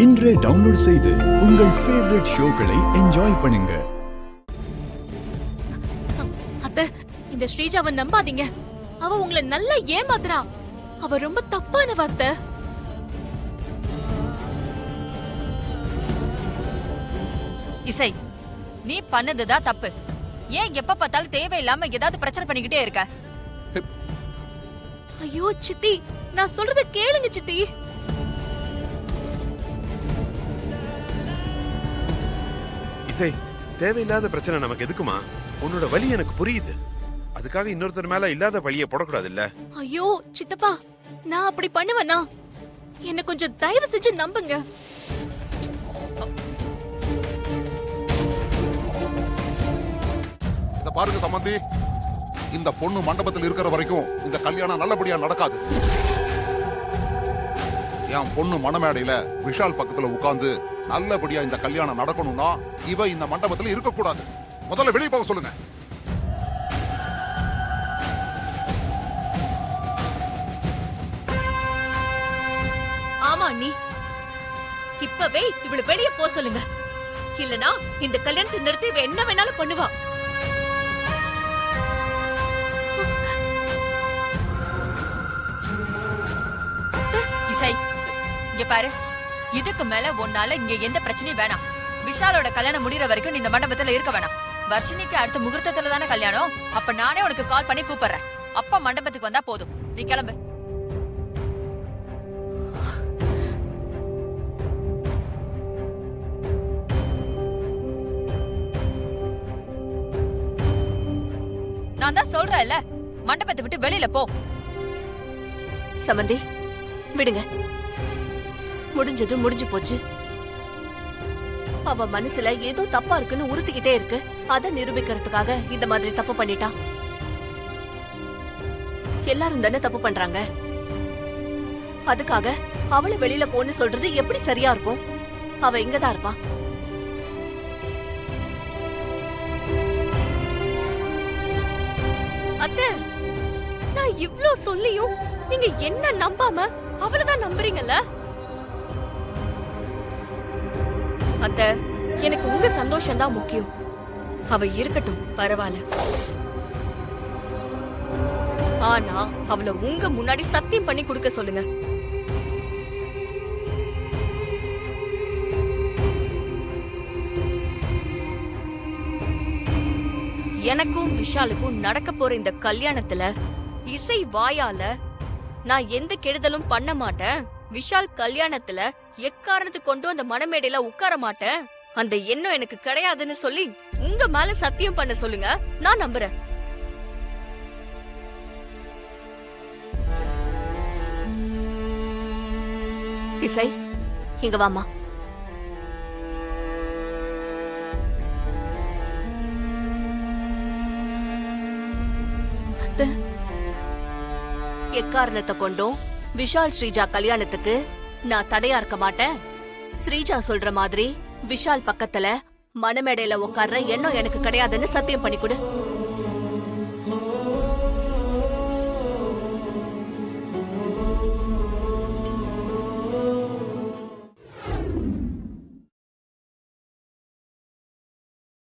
இன்றே டவுன்லோட் செய்து உங்கள் ஃபேவரட் ஷோக்களை என்ஜாய் பண்ணுங்க. அத்தை, இந்த ஸ்ரீஜாவை நம்பாதீங்க. அவ உங்களை நல்லா ஏமாத்துறா. அவ ரொம்ப தப்பானவ அத்தை. இசை, நீ பண்ணதுதான் தப்பு. ஏன் எப்ப பார்த்தாலும் தேவையில்லாம ஏதாவது பிரச்சனை பண்ணிக்கிட்டே இருக்க? ஐயோ சித்தி, நான் சொல்றத கேளுங்க சித்தி. இசை, தேவையில்லாத பிரச்சனை நமக்கு எதுக்குமா? உன்னோட வலி எனக்கு புரியுது. அதுக்காக இன்னொருத்தர் மேல இல்லாத வலியை போடக்கூடாது இல்ல? ஐயோ சித்தப்பா, நான் அப்படி பண்ணுவேனா? என்ன கொஞ்சம் தயவு செஞ்சு நம்புங்க. இத பாருங்க சம்பந்தி, இந்த பொண்ணு மண்டபத்தில் இருக்கிற வரைக்கும் இந்த கல்யாணம் நல்லபடியா நடக்காது. என் பொண்ணு மணமேடையில விஷால் பக்கத்துல உட்கார்ந்து நல்லபடியா இந்த கல்யாணம் நடக்கணும்னா இவ இந்த மண்டபத்தில் இருக்க கூடாது. முதல்ல வெளியே போக சொல்லுங்க. ஆமா அண்ணி, இப்பவே இவள வெளிய போ சொல்லுங்க. இல்லனா இந்த கல்யாணத்தை நிறுத்தி இவ என்ன வேணாலும் பண்ணுவா. இசை, இங்க பாரு, இதுக்கு மேல உன்னால இங்க எந்த பிரச்சனையும் வேணாம். விஷாலோட கல்யாணம் முடியற வரைக்கும் நீ இந்த மண்டபத்துல இருக்க வேணாம். வர்ஷினிக்கு அடுத்த முகூர்த்தத்துல தானே கல்யாணம். அப்ப நானே உனக்கு கால் பண்ணி கூப்பிடுறேன். அப்பா மண்டபத்துக்கு வந்தா போதும். நீ கிளம்பு. நான் தான் சொல்றேன்ல, மண்டபத்தை விட்டு வெளியில போ. சமந்தி, விடுங்க. முடிஞ்சது முடிஞ்சு போச்சு. அவ மனசுல ஏதோ தப்பா இருக்குன்னு உறுத்திக்கிட்டே இருக்கு. அத நிரூபிக்கிறதுக்காக இந்த மாதிரி தப்பு பண்ணிட்டா. எல்லாரும் தானே தப்பு பண்றாங்க. அதுக்காக அவளை வெளியில போன்னு சொல்றது எப்படி சரியா இருக்கும்? அவ இங்கதான் இருப்பா. அத்தை, நான் இவ்ளோ சொல்லியும் நீங்க என்ன நம்பாம அவளதான் நம்புறீங்கல்ல? அத்தை, எனக்கு உங்க சந்தோஷம் தான் முக்கியம். அவ இருக்கட்டும், பரவாயில்ல. ஆனா அவளை உங்க முன்னாடி சத்தியம் பண்ணி கொடுக்க சொல்லுங்க. எனக்கும் விஷாலுக்கும் நடக்க போற இந்த கல்யாணத்துல இசை வாயால நான் எந்த கெடுதலும் பண்ண மாட்டேன். விஷால் கல்யாணத்துல எக்காரணத்துக்கு கொண்டு அந்த மணமேடையில உட்கார மாட்டேன். அந்த எண்ணம் எனக்கு கிடையாதுன்னு சொல்லி உங்க மேல சத்தியம் பண்ண சொல்லுங்க. நான் நம்புறேன். இசை, இங்க வாமா. எக்காரணத்தை கொண்டும் விஷால் ஸ்ரீஜா கல்யாணத்துக்கு நான் தடையா இருக்க மாட்டேன். ஸ்ரீஜா சொல்ற மாதிரி விஷால் பக்கத்துல மணமேடையில உட்கார்ற எண்ணம் எனக்கு கிடையாதுன்னு சத்தியம் பண்ணி கொடு.